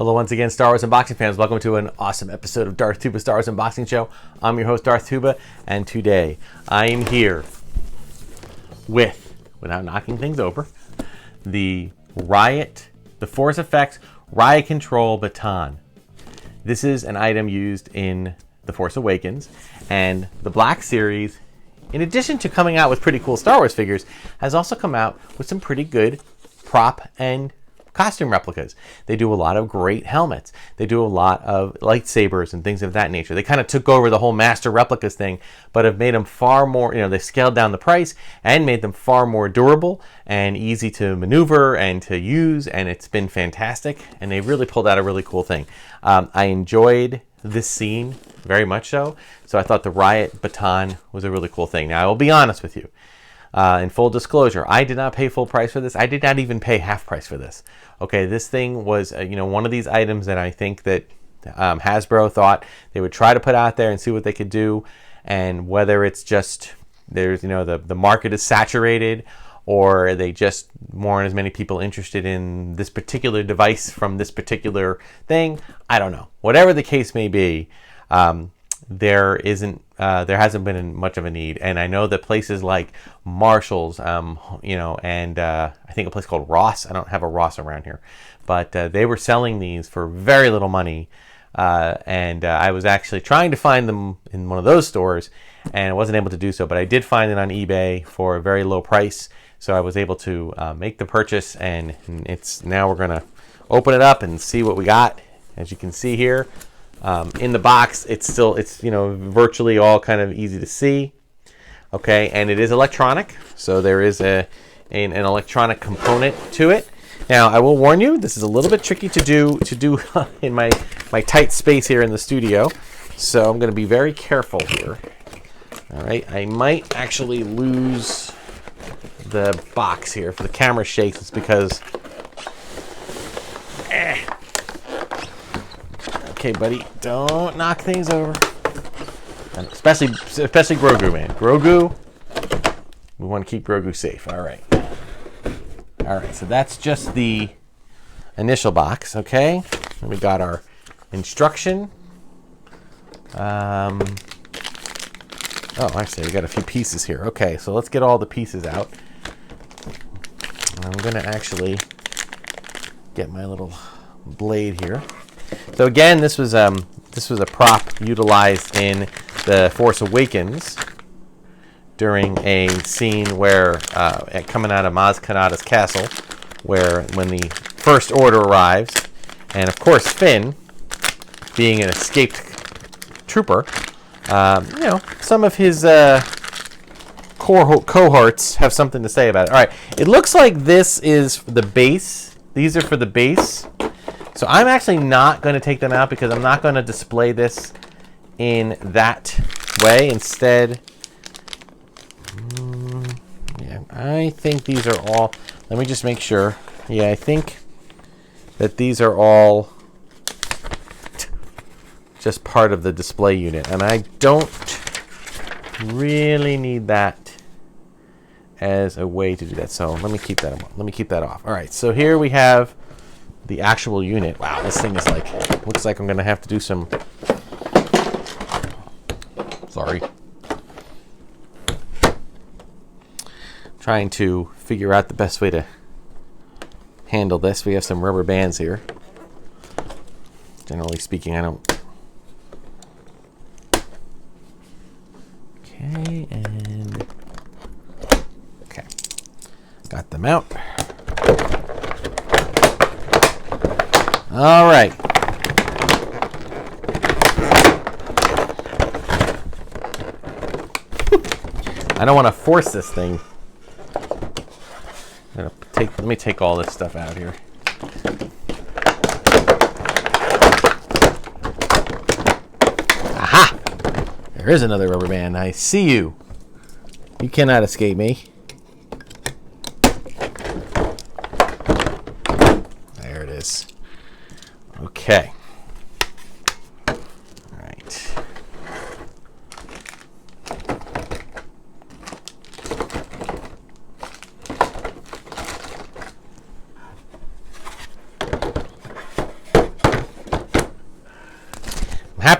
Hello once again, Star Wars Unboxing fans. Welcome to an awesome episode of Darth Tuba Star Wars Unboxing Show. I'm your host, Darth Tuba, and today I am here with, without knocking things over, the Force Effects Riot Control Baton. This is an item used in The Force Awakens, and the Black Series, in addition to coming out with pretty cool Star Wars figures, has also come out with some pretty good prop and costume replicas. They do a lot of great helmets. They do a lot of lightsabers and things of that nature. They kind of took over the whole master replicas thing, but have made them far more, they scaled down the price and made them far more durable and easy to maneuver and to use, and it's been fantastic, and they really pulled out a really cool thing. I enjoyed this scene very much so I thought the Riot Baton was a really cool thing. Now, I will be honest with you. In full disclosure, I did not pay full price for this. I did not even pay half price for this. Okay, this thing was, one of these items that I think that Hasbro thought they would try to put out there and see what they could do. And whether it's just there's, the market is saturated, or they just weren't as many people interested in this particular device from this particular thing, I don't know. Whatever the case may be, there hasn't been much of a need, and I know that places like Marshall's, and I think a place called Ross. I don't have a Ross around here, but they were selling these for very little money, and I was actually trying to find them in one of those stores, and I wasn't able to do so. But I did find it on eBay for a very low price, so I was able to make the purchase, and now we're gonna open it up and see what we got. As you can see here. In the box, it's virtually all kind of easy to see. Okay, and it is electronic, so there is an electronic component to it. Now, I will warn you, this is a little bit tricky to do in my tight space here in the studio, so I'm going to be very careful here. All right, I might actually lose the box here. If the camera shakes, it's because. Okay, buddy, don't knock things over. And especially Grogu, man. Grogu, we want to keep Grogu safe. All right, so that's just the initial box, okay? And we got our instruction. Oh, actually, we got a few pieces here. Okay, so let's get all the pieces out. I'm going to actually get my little blade here. So again, this was a prop utilized in The Force Awakens during a scene where coming out of Maz Kanata's castle, when the First Order arrives, and of course Finn, being an escaped trooper, some of his cohorts have something to say about it. All right, it looks like this is the base. These are for the base. So I'm actually not going to take them out because I'm not going to display this in that way. Instead, I think these are all, let me just make sure. Yeah, I think that these are all just part of the display unit. And I don't really need that as a way to do that. So let me keep that off. All right, so here we have the actual unit. Wow, this thing is looks like I'm gonna have to do some. Sorry. Trying to figure out the best way to handle this. We have some rubber bands here. Generally speaking, I don't. Okay, and. Okay. Got them out. All right. I don't want to force this thing. Let me take all this stuff out here. Aha! There is another rubber band. I see you. You cannot escape me. There it is. Okay. All right.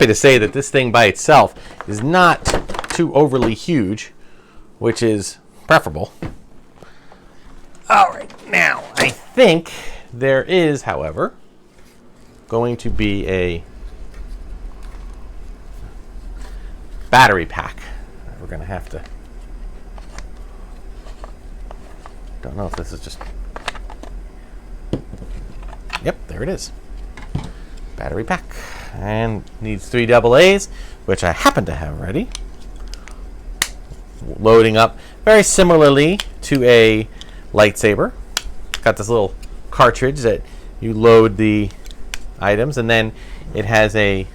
happy to say that this thing by itself is not too overly huge, which is preferable. All right, now I think there is, however, going to be a battery pack. We're going to have to... Don't know if this is just... Yep, there it is. Battery pack. And needs 3 AA's, which I happen to have ready. Loading up very similarly to a lightsaber. Got this little cartridge that you load the items, and then it has a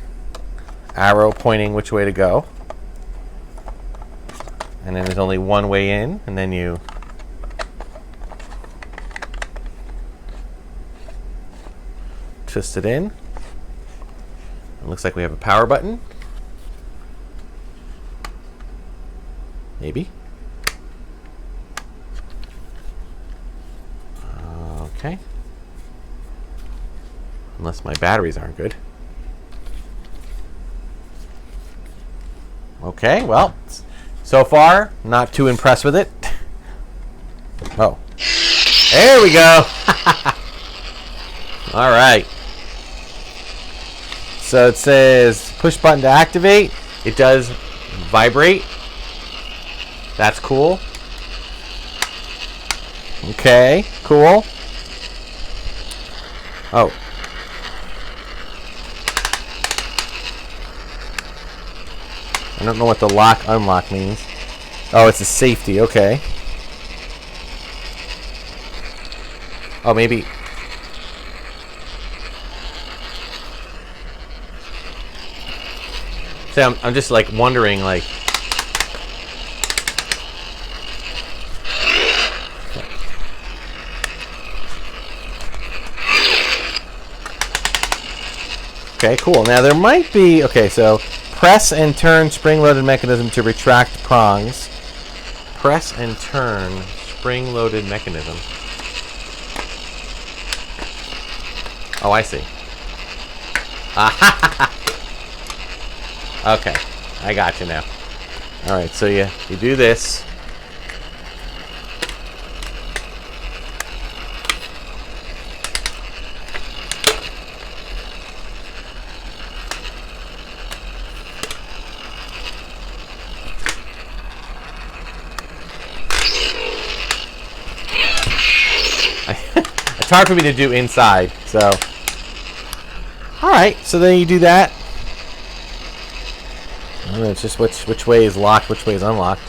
arrow pointing which way to go. And then there's only one way in, and then you twist it in. It looks like we have a power button. Maybe. Okay. Unless my batteries aren't good. Okay, well, so far, not too impressed with it. Oh. There we go. All right. So it says push button to activate. It does vibrate. That's cool. Okay, cool. Oh. I don't know what the lock unlock means. Oh, it's a safety. Okay. Oh, maybe. So I'm just like wondering, like. Okay, cool. Now there might be. Okay, so press and turn spring-loaded mechanism to retract prongs. Press and turn spring-loaded mechanism. Oh, I see. Okay, I got you now. All right, so you do this. It's hard for me to do inside, so. All right, so then you do that. I don't know, it's just which way is locked, which way is unlocked.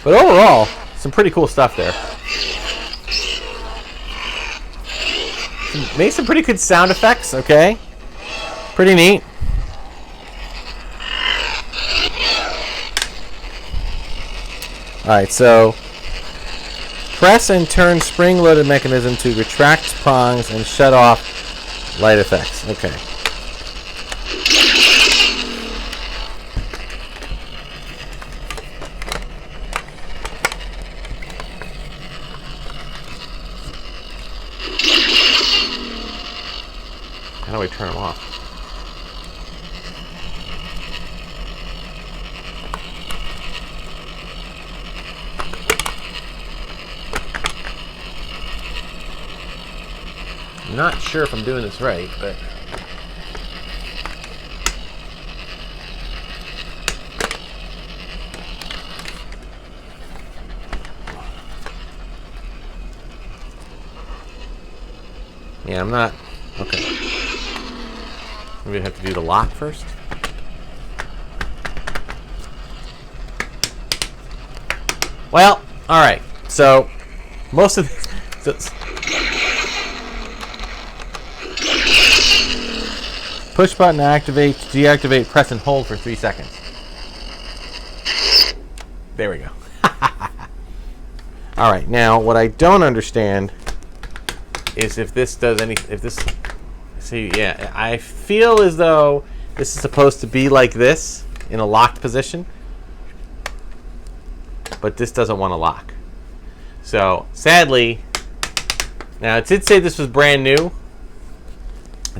But overall, some pretty cool stuff there. Made some pretty good sound effects, okay? Pretty neat. Alright, so press and turn spring-loaded mechanism to retract prongs and shut off light effects. Okay. How do I turn them off? I'm not sure if I'm doing this right, but yeah, I'm not. Okay. Maybe I have to do the lock first. Well, all right. So most of this, push button to activate, deactivate, press and hold for 3 seconds. There we go. All right. Now, what I don't understand is if this does any. If this. See, yeah, I feel as though this is supposed to be like this in a locked position, but this doesn't want to lock. So, sadly, now it did say this was brand new,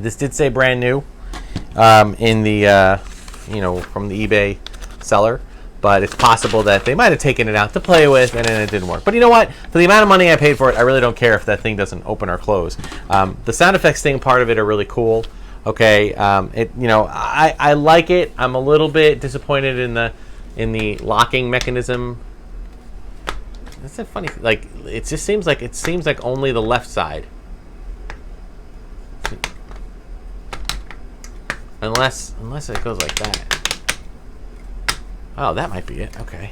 This did say brand new in the, from the eBay seller. But it's possible that they might have taken it out to play with and then it didn't work. But you know what? For the amount of money I paid for it, I really don't care if that thing doesn't open or close. The sound effects thing, part of it, are really cool. Okay, I like it. I'm a little bit disappointed in the locking mechanism. That's a funny. Like, it just seems like only the left side. Unless it goes like that. Oh, that might be it. Okay.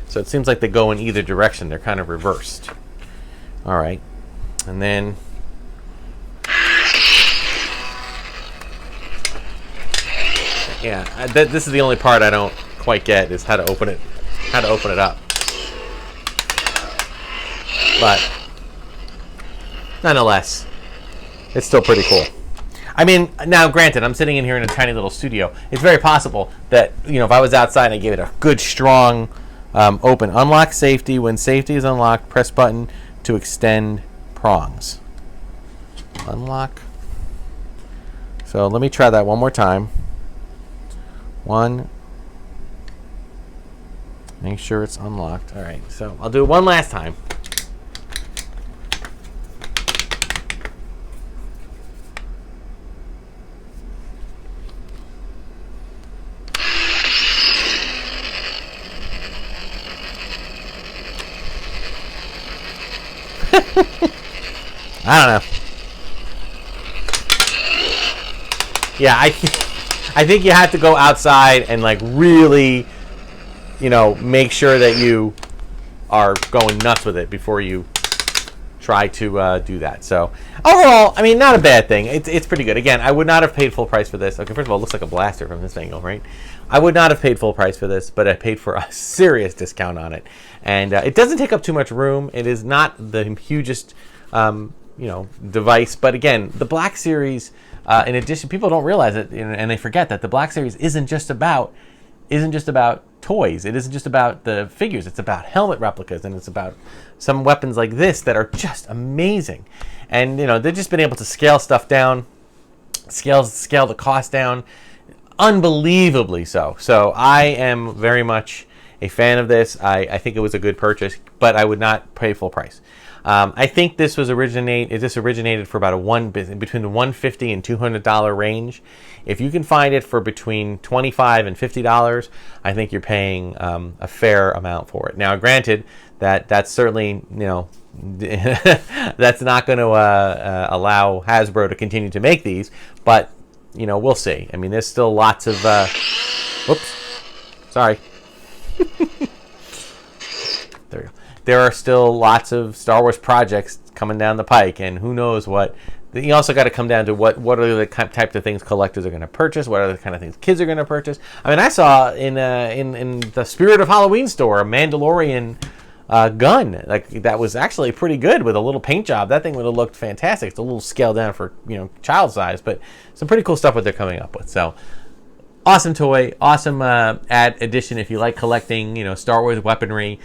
So it seems like they go in either direction. They're kind of reversed. All right. And then... yeah, this is the only part I don't quite get, is how to open it up. But nonetheless, it's still pretty cool. I mean, now granted, I'm sitting in here in a tiny little studio. It's very possible that, if I was outside and I gave it a good, strong open. Unlock safety. When safety is unlocked, press button to extend prongs. Unlock. So let me try that one more time. One. Make sure it's unlocked. All right, so I'll do it one last time. I don't know. Yeah, I think you have to go outside and like really, make sure that you are going nuts with it before you try to do that. So overall, I mean, not a bad thing. It's pretty good. Again, I would not have paid full price for this. Okay, first of all, it looks like a blaster from this angle, right? I would not have paid full price for this, but I paid for a serious discount on it. And it doesn't take up too much room. It is not the hugest, device. But again, the Black Series, in addition, people don't realize it, and they forget that the Black Series isn't just about toys. It isn't just about the figures. It's about helmet replicas, and it's about some weapons like this that are just amazing. And they've just been able to scale stuff down, scale the cost down, unbelievably so. So I am very much a fan of this. I think it was a good purchase, but I would not pay full price. I think this originated for about between the $150 and $200 range. If you can find it for between $25 and $50, I think you're paying a fair amount for it. Now, granted, that's certainly that's not going to allow Hasbro to continue to make these, but we'll see. I mean, there's still lots of whoops, sorry. There we go. There are still lots of Star Wars projects coming down the pike, and who knows what. You also got to come down to what are the types of things collectors are going to purchase, what are the kind of things kids are going to purchase. I mean, I saw in the Spirit of Halloween store a Mandalorian gun that was actually pretty good with a little paint job. That thing would have looked fantastic. It's a little scaled down for child size, but some pretty cool stuff what they're coming up with. So. Awesome toy, awesome add addition if you like collecting, Star Wars weaponry.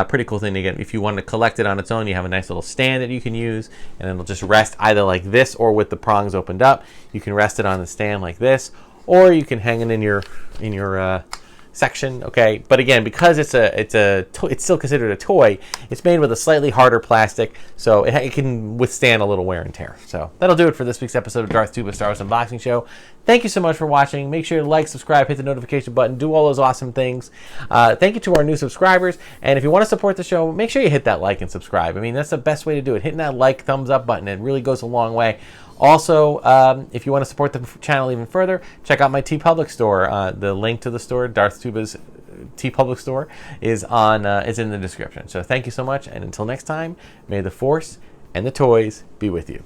Pretty cool thing to get. If you want to collect it on its own, you have a nice little stand that you can use, and it'll just rest either like this or with the prongs opened up. You can rest it on the stand like this, or you can hang it in your section. Okay, but again, because it's still considered a toy, it's made with a slightly harder plastic, so it can withstand a little wear and tear. So that'll do it for this week's episode of Darth Tuba Star Wars Unboxing Show. Thank you so much for watching. Make sure to like, subscribe, hit the notification button, do all those awesome things. Thank you to our new subscribers, and if you want to support the show, make sure you hit that like and subscribe. I mean, that's the best way to do it. Hitting that like, thumbs up button, it really goes a long way. Also, if you want to support the channel even further, check out my TeePublic store. The link to the store, Darth Tuba's TeePublic store, is in the description. So thank you so much, and until next time, may the Force and the toys be with you.